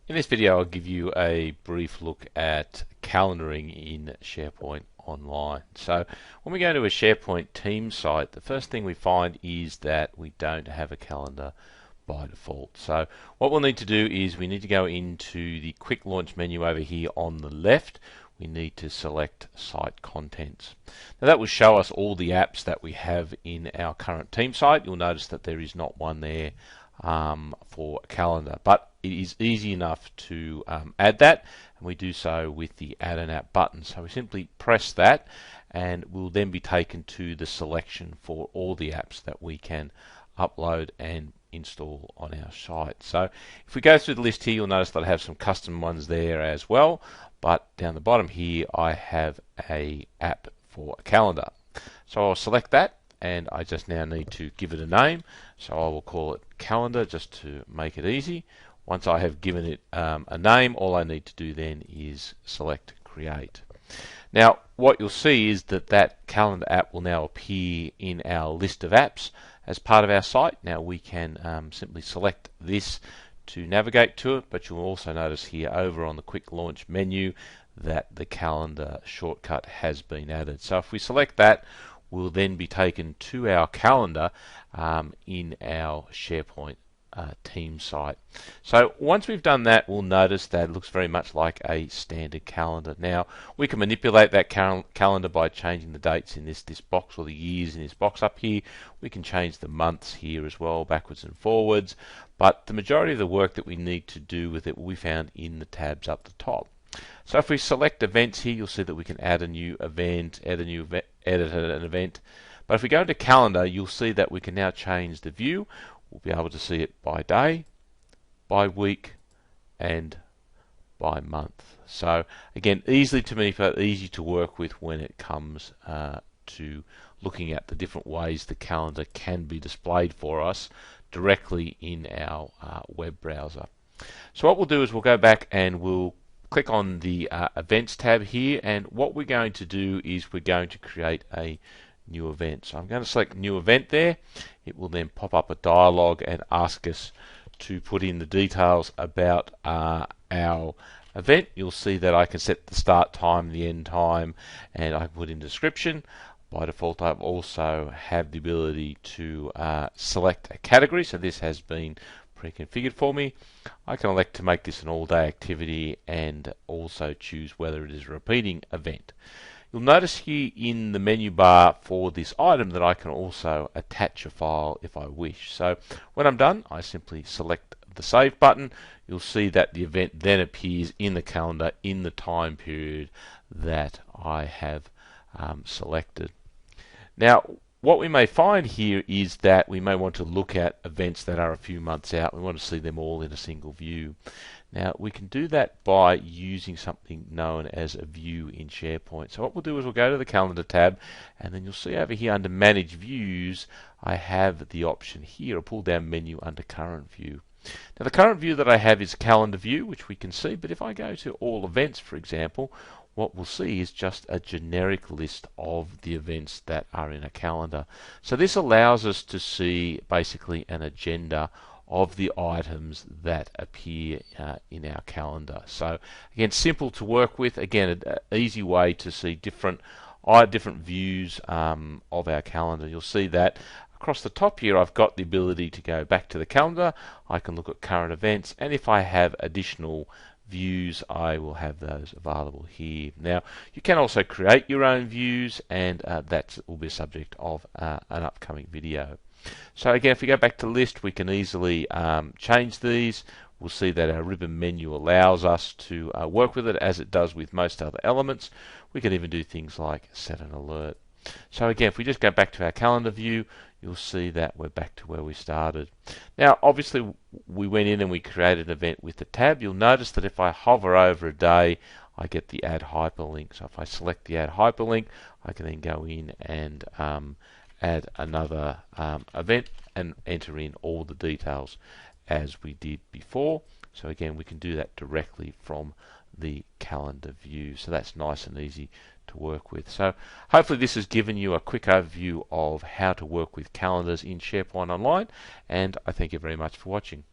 In this video, I'll give you a brief look at calendaring in SharePoint Online. So when we go to a SharePoint team site, the first thing we find is that we don't have a calendar by default. So what we'll need to do is we need to go into the quick launch menu over here on the left. We need to select site contents. Now that will show us all the apps that we have in our current team site. You'll notice that there is not one there for a calendar, but it is easy enough to add that, and we do so with the add an app button. So we simply press that and we'll then be taken to the selection for all the apps that we can upload and install on our site. So if we go through the list here, you'll notice that I have some custom ones there as well, but down the bottom here I have a app for a calendar. So I'll select that and I just now need to give it a name, so I will call it calendar just to make it easy. Once I have given it a name, all I need to do then is select create. Now what you'll see is that that calendar app will now appear in our list of apps as part of our site. Now we can simply select this to navigate to it, but you'll also notice here over on the quick launch menu that the calendar shortcut has been added. So if we select that, we'll then be taken to our calendar in our SharePoint team site. So once we've done that, we'll notice that it looks very much like a standard calendar. Now we can manipulate that calendar by changing the dates in this box, or the years in this box up here. We can change the months here as well, backwards and forwards, but the majority of the work that we need to do with it will be found in the tabs up the top. So if we select events here, you'll see that we can add a new event, edit an event. But if we go to calendar, you'll see that we can now change the view. We'll be able to see it by day, by week, and by month. So again, easily to manipulate, easy to work with when it comes to looking at the different ways the calendar can be displayed for us directly in our web browser. So what we'll do is we'll go back and we'll click on the events tab here, and what we're going to do is we're going to create a new event. So I'm going to select new event there. It will then pop up a dialog and ask us to put in the details about our event. You'll see that I can set the start time, the end time, and I can put in description. By default, I also have the ability to select a category, so this has been pre-configured for me. I can elect to make this an all-day activity and also choose whether it is a repeating event. You'll notice here in the menu bar for this item that I can also attach a file if I wish. So when I'm done, I simply select the save button. You'll see that the event then appears in the calendar in the time period that I have selected. Now what we may find here is that we may want to look at events that are a few months out. We want to see them all in a single view. Now we can do that by using something known as a view in SharePoint. So what we'll do is we'll go to the calendar tab, and then you'll see over here under manage views I have the option here, a pull down menu under current view. Now the current view that I have is calendar view, which we can see, but if I go to all events, for example, what we'll see is just a generic list of the events that are in a calendar. So this allows us to see basically an agenda of the items that appear in our calendar. So again, simple to work with. Again, an easy way to see different views of our calendar. You'll see that across the top here I've got the ability to go back to the calendar. I can look at current events, and if I have additional views, I will have those available here. Now you can also create your own views, and that will be a subject of an upcoming video. So again, if we go back to list, we can easily change these. We'll see that our ribbon menu allows us to work with it as it does with most other elements. We can even do things like set an alert. So again, if we just go back to our calendar view, you'll see that we're back to where we started. Now obviously we went in and we created an event with the tab. You'll notice that if I hover over a day, I get the add hyperlink. So if I select the add hyperlink, I can then go in and add another event and enter in all the details as we did before. So again, we can do that directly from the calendar view. So that's nice and easy to work with. So hopefully this has given you a quick overview of how to work with calendars in SharePoint Online, and I thank you very much for watching.